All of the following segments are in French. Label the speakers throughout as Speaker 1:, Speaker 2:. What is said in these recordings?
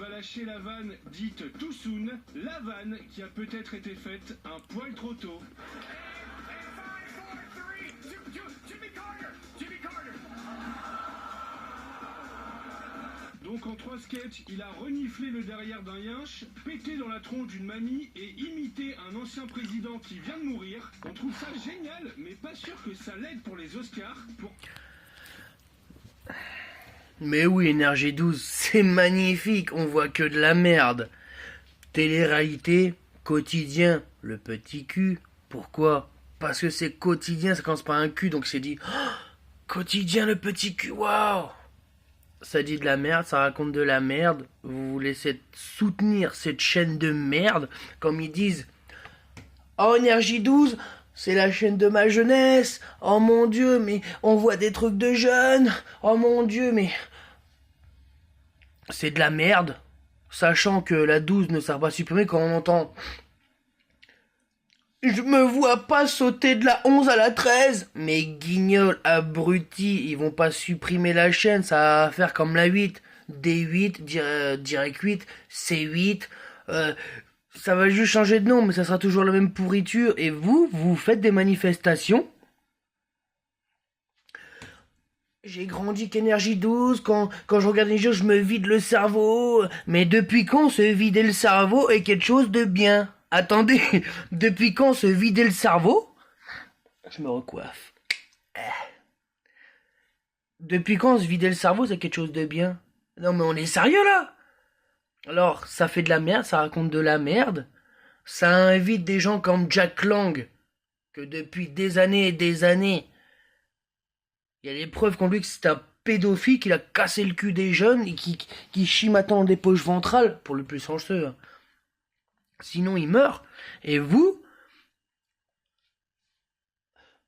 Speaker 1: va lâcher la vanne dite too soon, la vanne qui a peut-être été faite un poil trop tôt. Donc en 3 sketchs, il a reniflé le derrière d'un yinche, pété dans la tronche d'une mamie et imité un ancien président qui vient de mourir. On trouve ça génial, mais pas sûr que ça l'aide pour les Oscars.
Speaker 2: Mais oui, Énergie 12, c'est magnifique, on voit que de la merde. Télé-réalité, quotidien, le petit cul. Pourquoi? Parce que c'est quotidien, ça commence par un cul, donc c'est dit oh, quotidien, le petit cul, waouh. Ça dit de la merde, ça raconte de la merde. Vous laissez soutenir cette chaîne de merde, comme ils disent. Oh, Énergie 12, c'est la chaîne de ma jeunesse. Oh mon Dieu, mais on voit des trucs de jeunes. Oh mon Dieu, mais c'est de la merde. Sachant que la 12 ne sert pas à supprimer quand on entend je me vois pas sauter de la 11 à la 13. Mais guignol, abruti, ils vont pas supprimer la chaîne, ça va faire comme la 8. D8, Direct 8, C8, ça va juste changer de nom, mais ça sera toujours la même pourriture. Et vous faites des manifestations. J'ai grandi qu'Énergie 12, quand je regarde les jeux, je me vide le cerveau. Mais depuis quand se vider le cerveau est quelque chose de bien? Attendez, depuis quand se vider le cerveau? Je me recoiffe. Depuis quand se vider le cerveau, c'est quelque chose de bien? Non mais on est sérieux là? Alors, ça fait de la merde, ça raconte de la merde. Ça invite des gens comme Jack Lang, que depuis des années et des années, il y a des preuves qu'on lui que c'est un pédophile, qu'il a cassé le cul des jeunes et qui chie maintenant des poches ventrales, pour le plus chanceux. Hein. Sinon, il meurt. Et vous?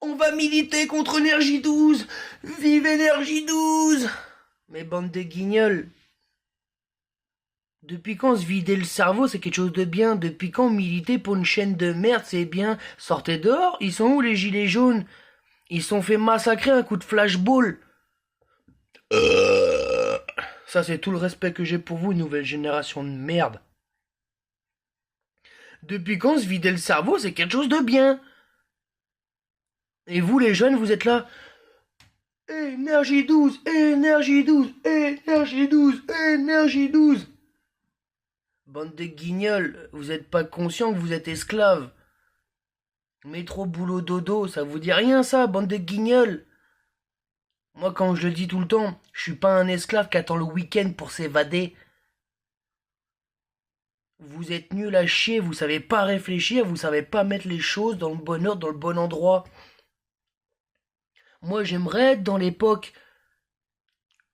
Speaker 2: On va militer contre Énergie 12. Vive Énergie 12. Mais bande de guignols. Depuis quand se vider le cerveau, c'est quelque chose de bien? Depuis quand militer pour une chaîne de merde, c'est bien? Sortez dehors. Ils sont où les gilets jaunes? Ils sont fait massacrer un coup de flashball. Ça, c'est tout le respect que j'ai pour vous, nouvelle génération de merde. Depuis quand se vider le cerveau, c'est quelque chose de bien? Et vous, les jeunes, vous êtes là. Énergie 12, Énergie 12, Énergie 12, Énergie 12. Bande de guignols, vous êtes pas conscient que vous êtes esclaves. Métro, boulot, dodo, ça vous dit rien ça, bande de guignols? Moi, quand je le dis tout le temps, je suis pas un esclave qui attend le week-end pour s'évader. Vous êtes nuls à chier, vous savez pas réfléchir, vous savez pas mettre les choses dans le bon ordre, dans le bon endroit. Moi, j'aimerais être dans l'époque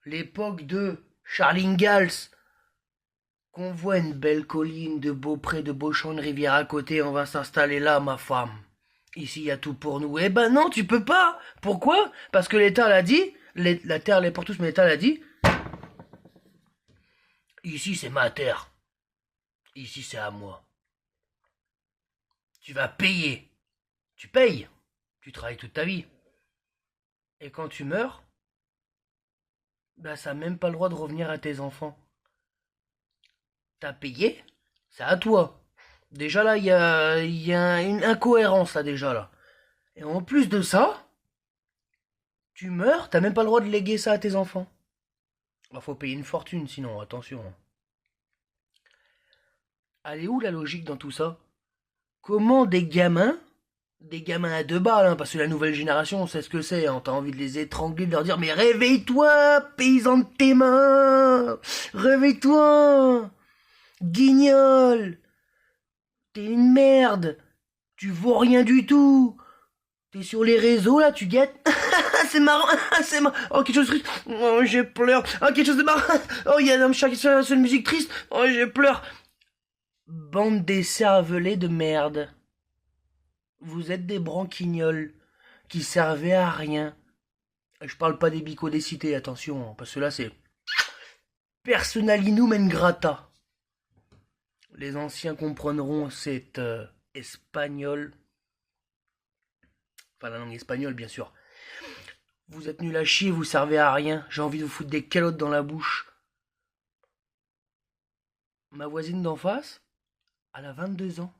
Speaker 2: de Charles Ingalls. Qu'on voit une belle colline, de beaux prés, de beaux champs, une rivière à côté, on va s'installer là, ma femme. Ici, il y a tout pour nous. Eh ben non, tu peux pas. Pourquoi? Parce que l'État l'a dit. La terre, elle est pour tous, mais l'État l'a dit. Ici, c'est ma terre. Ici, c'est à moi. Tu vas payer. Tu payes. Tu travailles toute ta vie. Et quand tu meurs, ben ça n'a même pas le droit de revenir à tes enfants. T'as payé, c'est à toi. Déjà là, il y a une incohérence là déjà là. Et en plus de ça, tu meurs, t'as même pas le droit de léguer ça à tes enfants. Il faut payer une fortune sinon, attention. Elle est où la logique dans tout ça? Comment des gamins à 2 balles, hein, parce que la nouvelle génération, on sait ce que c'est, hein, t'as envie de les étrangler, de leur dire mais réveille-toi, paysan de tes mains, réveille-toi, guignol, t'es une merde, tu vaux rien du tout, t'es sur les réseaux là, tu guettes, c'est marrant, c'est marrant, oh quelque chose de triste, oh j'ai pleure, oh quelque chose de marrant, oh il y a un chat qui se fait une musique triste, oh j'ai pleure. Bande d'écervelés de merde. Vous êtes des branquignols qui servaient à rien. Je parle pas des bicots des cités, attention, parce que là c'est personalinum in grata. Les anciens comprendront cet espagnol. Enfin la langue espagnole bien sûr. Vous êtes nuls à chier, vous servez à rien. J'ai envie de vous foutre des calottes dans la bouche. Ma voisine d'en face, elle a 22 ans.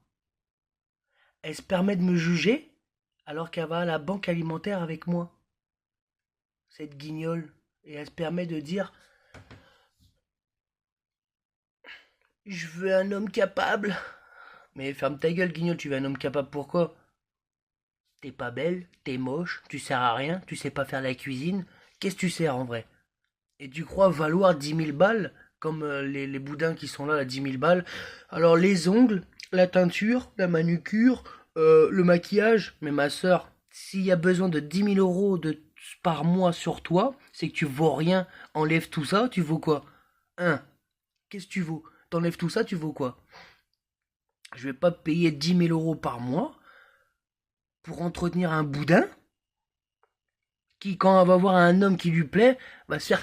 Speaker 2: Elle se permet de me juger alors qu'elle va à la banque alimentaire avec moi. Cette guignole. Et elle se permet de dire je veux un homme capable. Mais ferme ta gueule, guignol, tu veux un homme capable pourquoi? T'es pas belle, t'es moche, tu sers à rien, tu sais pas faire la cuisine. Qu'est-ce que tu sers en vrai? Et tu crois valoir 10 000 balles comme les boudins qui sont là, à 10 000 balles? Alors les ongles, la teinture, la manucure, le maquillage. Mais ma soeur, s'il y a besoin de 10 000 € par mois sur toi, c'est que tu vaux rien. Enlève tout ça, tu vaux quoi? Hein? Qu'est-ce que tu vaux? T'enlèves tout ça, tu vaux quoi? Je vais pas payer 10 000 € par mois pour entretenir un boudin qui, quand elle va voir un homme qui lui plaît, va se faire...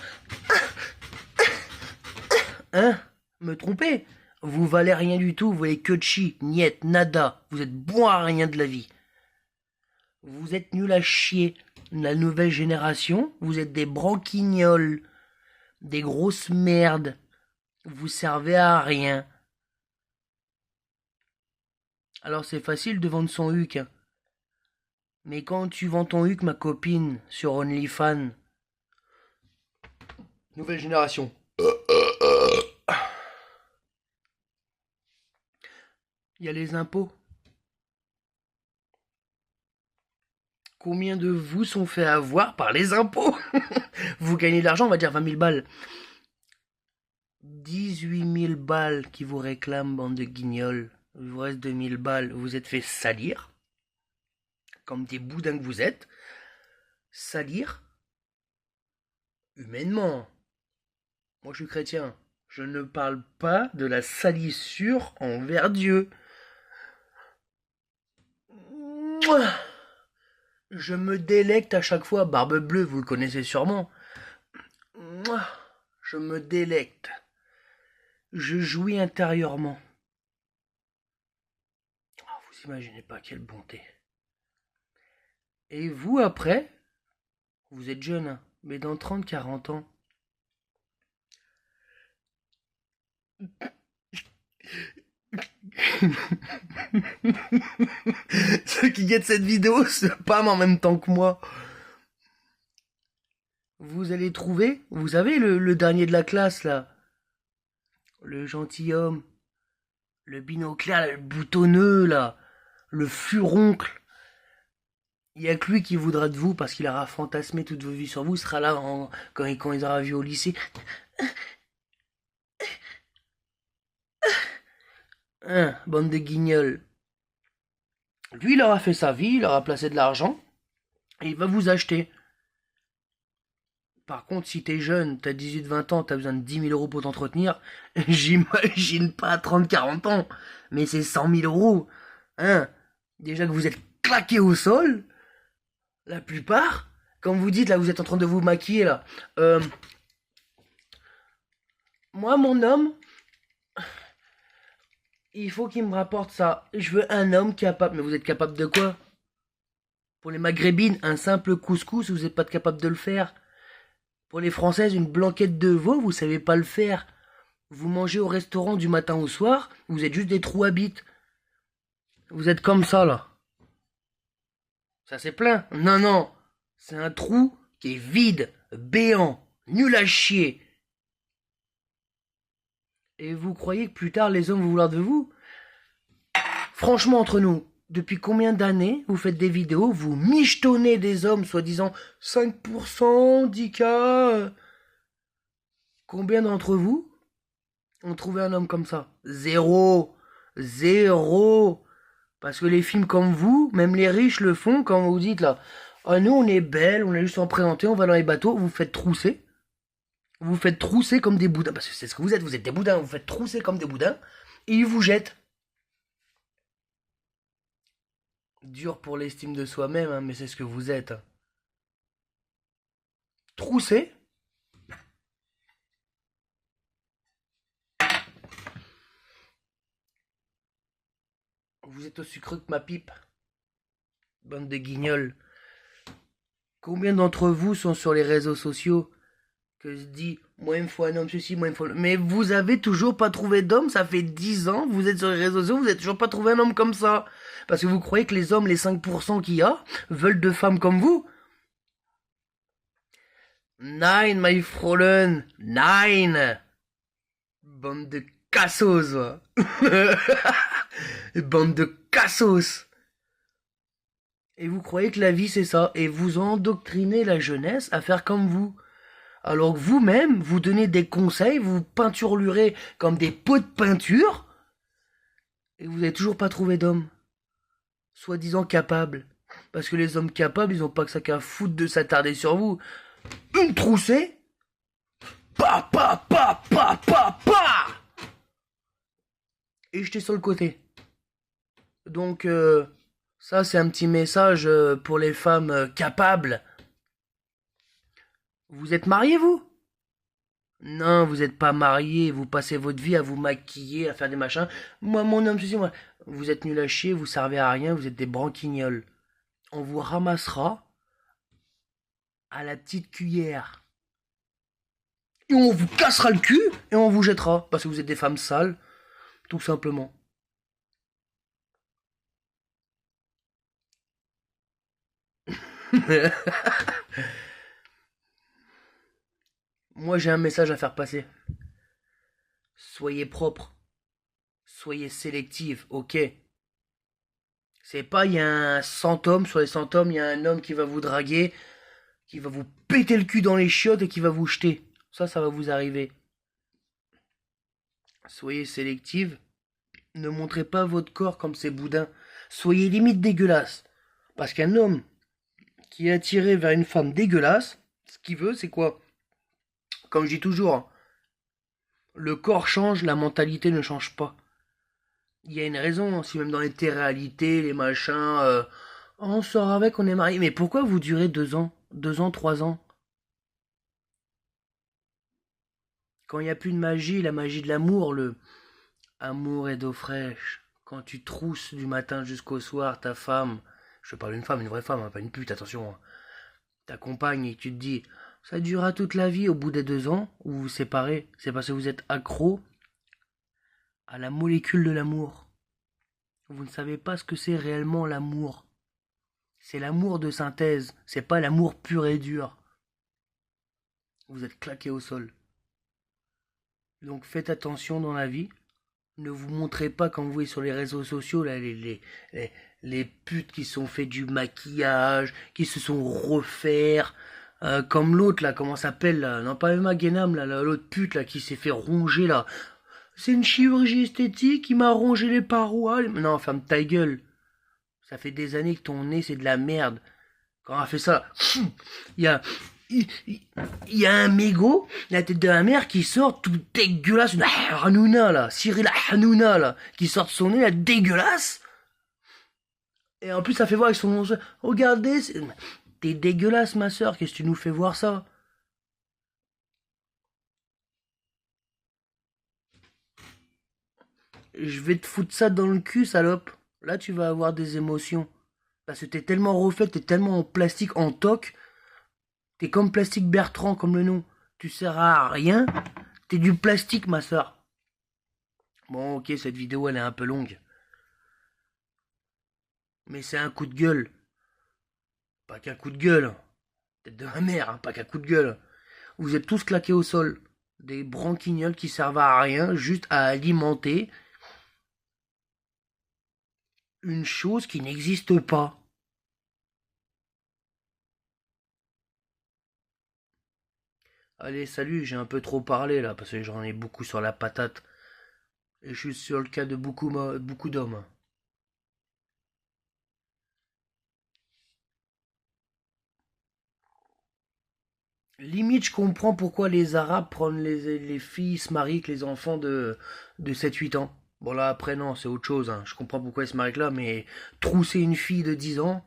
Speaker 2: Hein? Me tromper? Vous valez rien du tout, vous voyez que de chi, niet, nada. Vous êtes bon à rien de la vie. Vous êtes nuls à chier. La nouvelle génération, vous êtes des branquignoles. Des grosses merdes. Vous servez à rien. Alors c'est facile de vendre son huc. Hein. Mais quand tu vends ton huc, ma copine, sur OnlyFans... Nouvelle génération. Il y a les impôts. Combien de vous sont fait avoir par les impôts? Vous gagnez de l'argent, on va dire 20 000 balles. 18 000 balles qui vous réclament, bande de guignols. Il vous reste 2000 balles. Vous êtes fait salir. Comme des boudins que vous êtes. Salir. Humainement. Moi je suis chrétien. Je ne parle pas de la salissure envers Dieu. Je me délecte à chaque fois. Barbe Bleue, vous le connaissez sûrement. Je me délecte. Je jouis intérieurement. Vous imaginez pas quelle bonté. Et vous, après, vous êtes jeune, hein, mais dans 30-40 ans, ceux qui guettent cette vidéo se spamment en même temps que moi. Vous allez trouver, vous savez, le dernier de la classe, là. Le gentilhomme. Le binoclaire, le boutonneux, là. Le furoncle. Il n'y a que lui qui voudra de vous parce qu'il aura fantasmé toute vos vies sur vous. Il sera là quand il aura vu au lycée. Hein, bande de guignols. Lui, il aura fait sa vie, il aura placé de l'argent. Et il va vous acheter. Par contre, si t'es jeune, t'as 18-20 ans, t'as besoin de 10 000 € pour t'entretenir, j'imagine pas à 30-40 ans, mais c'est 100 000 €. Hein? Déjà que vous êtes claqués au sol, la plupart, quand vous dites, là, vous êtes en train de vous maquiller, là, moi, mon homme, il faut qu'il me rapporte ça. Je veux un homme capable. Mais vous êtes capable de quoi? Pour les maghrébines, un simple couscous, vous n'êtes pas capable de le faire. Pour les Françaises, une blanquette de veau, vous savez pas le faire. Vous mangez au restaurant du matin au soir, vous êtes juste des trous à bites. Vous êtes comme ça, là. Ça c'est plein. Non, non. C'est un trou qui est vide, béant, nul à chier. Et vous croyez que plus tard les hommes vont vouloir de vous? Franchement, entre nous, depuis combien d'années vous faites des vidéos, vous michetonnez des hommes, soi-disant 5%, 10K. Combien d'entre vous ont trouvé un homme comme ça? Zéro. Zéro. Parce que les films comme vous, même les riches le font quand vous dites là, ah nous on est belles, on est juste en présenter, on va dans les bateaux, vous faites trousser. Vous faites trousser comme des boudins, parce que c'est ce que vous êtes des boudins, vous faites trousser comme des boudins, et ils vous jettent. Dur pour l'estime de soi-même, hein, mais c'est ce que vous êtes. Trousser. Vous êtes aussi creux que ma pipe. Bande de guignols. Combien d'entre vous sont sur les réseaux sociaux que se dit, moi il me faut un homme ceci, moi il me faut... Mais vous avez toujours pas trouvé d'homme, ça fait 10 ans, vous êtes sur les réseaux sociaux, vous avez toujours pas trouvé un homme comme ça. Parce que vous croyez que les hommes, les 5% qu'il y a, veulent de femmes comme vous? Nein, my Fräulein, nein. Bande de cassos, va. Bande de cassos. Et vous croyez que la vie c'est ça, et vous endoctrinez la jeunesse à faire comme vous. Alors que vous-même, vous donnez des conseils, vous peinturlurez comme des pots de peinture, et vous n'avez toujours pas trouvé d'homme. Soi-disant capable. Parce que les hommes capables, ils ont pas que ça qu'à foutre de s'attarder sur vous. Une troussée, pa pa pa pa pa pa, et jeter sur le côté. Donc ça c'est un petit message pour les femmes capables. Vous êtes mariés, vous? Non, vous n'êtes pas mariés, vous passez votre vie à vous maquiller, à faire des machins. Moi, mon homme, ceci, moi. Vous êtes nuls à chier, vous servez à rien, vous êtes des branquignoles. On vous ramassera à la petite cuillère. Et on vous cassera le cul et on vous jettera. Parce que vous êtes des femmes sales, tout simplement. Moi j'ai un message à faire passer. Soyez propre. Soyez sélective, ok. C'est pas il y a un 100 hommes, sur les 100 hommes, il y a un homme qui va vous draguer, qui va vous péter le cul dans les chiottes et qui va vous jeter. Ça va vous arriver. Soyez sélective. Ne montrez pas votre corps comme ces boudins. Soyez limite dégueulasse. Parce qu'un homme qui est attiré vers une femme dégueulasse, ce qu'il veut, c'est quoi? Comme je dis toujours, le corps change, la mentalité ne change pas. Il y a une raison, si même dans les téléréalités, les machins, on sort avec, on est marié. Mais pourquoi vous durez 2 ans, 2 ans, 3 ans? Quand il n'y a plus de magie, la magie de l'amour, le amour et d'eau fraîche. Quand tu trousses du matin jusqu'au soir ta femme, je parle d'une femme, une vraie femme, hein, pas une pute, attention, hein, ta compagne, et tu te dis, ça durera toute la vie au bout des 2 ans où vous vous séparez. C'est parce que vous êtes accro à la molécule de l'amour. Vous ne savez pas ce que c'est réellement l'amour. C'est l'amour de synthèse, c'est pas l'amour pur et dur. Vous êtes claqué au sol. Donc faites attention dans la vie. Ne vous montrez pas quand vous voyez sur les réseaux sociaux là, les putes qui sont fait du maquillage, qui se sont refaire. Comme l'autre là, comment s'appelle là? Non, pas Emma Guénam là, l'autre pute là qui s'est fait ronger là. C'est une chirurgie esthétique qui m'a rongé les parois. Non, ferme ta gueule. Ça fait des années que ton nez c'est de la merde. Quand on a fait ça, il y a un mégot, la tête de la mère qui sort tout dégueulasse, une Hanouna là, Cyril Hanouna là, qui sort de son nez là, dégueulasse. Et en plus ça fait voir avec son nom. Regardez, t'es dégueulasse ma soeur, qu'est-ce que tu nous fais voir ça? Je vais te foutre ça dans le cul, salope. Là, tu vas avoir des émotions. Parce que t'es tellement refait, t'es tellement en plastique, en toc. T'es comme Plastique Bertrand, comme le nom. Tu sers à rien. T'es du plastique, ma soeur. Bon, ok, cette vidéo, elle est un peu longue. Mais c'est un coup de gueule. Pas qu'un coup de gueule. Tête de ma mère, hein, pas qu'un coup de gueule. Vous êtes tous claqués au sol. Des branquignoles qui servent à rien, juste à alimenter une chose qui n'existe pas. Allez, salut, j'ai un peu trop parlé là, parce que j'en ai beaucoup sur la patate. Et je suis sur le cas de beaucoup d'hommes. Limite, je comprends pourquoi les Arabes prennent les filles, se marient avec les enfants de 7-8 ans. Bon là, après, non, c'est autre chose. Hein. Je comprends pourquoi ils se marient avec là, mais trousser une fille de 10 ans,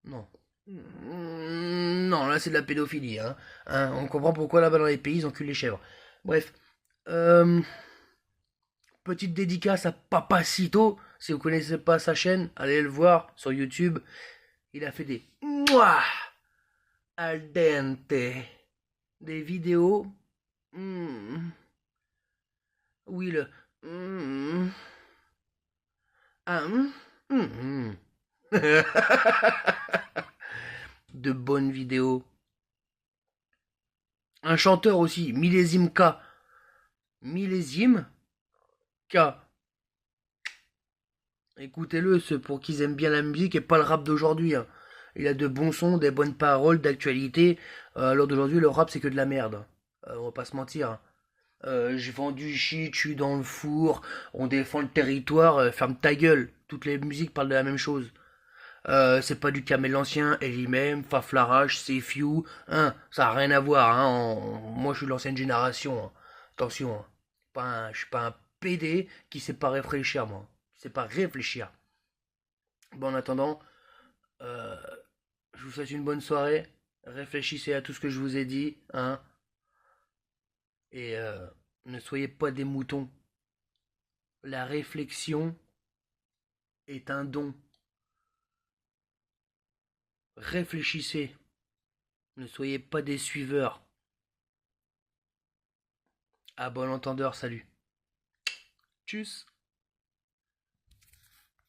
Speaker 2: non. Non, là, c'est de la pédophilie. On comprend pourquoi là-bas dans les pays, ils enculent les chèvres. Bref. Petite dédicace à Papacito. Si vous connaissez pas sa chaîne, allez le voir sur YouTube. Il a fait des... Mouah al dente. des vidéos. Oui, le. Ah, de bonnes vidéos. Un chanteur aussi, Millésime K. Millésime K. Écoutez-le, ceux pour qui aiment bien la musique et pas le rap d'aujourd'hui. Hein. Il a de bons sons, des bonnes paroles, d'actualité. Alors d'aujourd'hui, le rap, c'est que de la merde. On va pas se mentir. Hein. J'ai vendu shit, je suis dans le four, on défend le territoire, ferme ta gueule. Toutes les musiques parlent de la même chose. C'est pas du Kamel l'ancien, Elimem, Faflarage, Sefiu, hein, ça a rien à voir, hein. Moi je suis de l'ancienne génération, hein. Attention, hein. Je suis pas un PD qui sait pas réfléchir, moi. Qui sait pas réfléchir. Bon, en attendant, euh, je vous souhaite une bonne soirée. Réfléchissez à tout ce que je vous ai dit, hein. Et ne soyez pas des moutons. La réflexion est un don. Réfléchissez. Ne soyez pas des suiveurs. À bon entendeur, salut. Tchuss.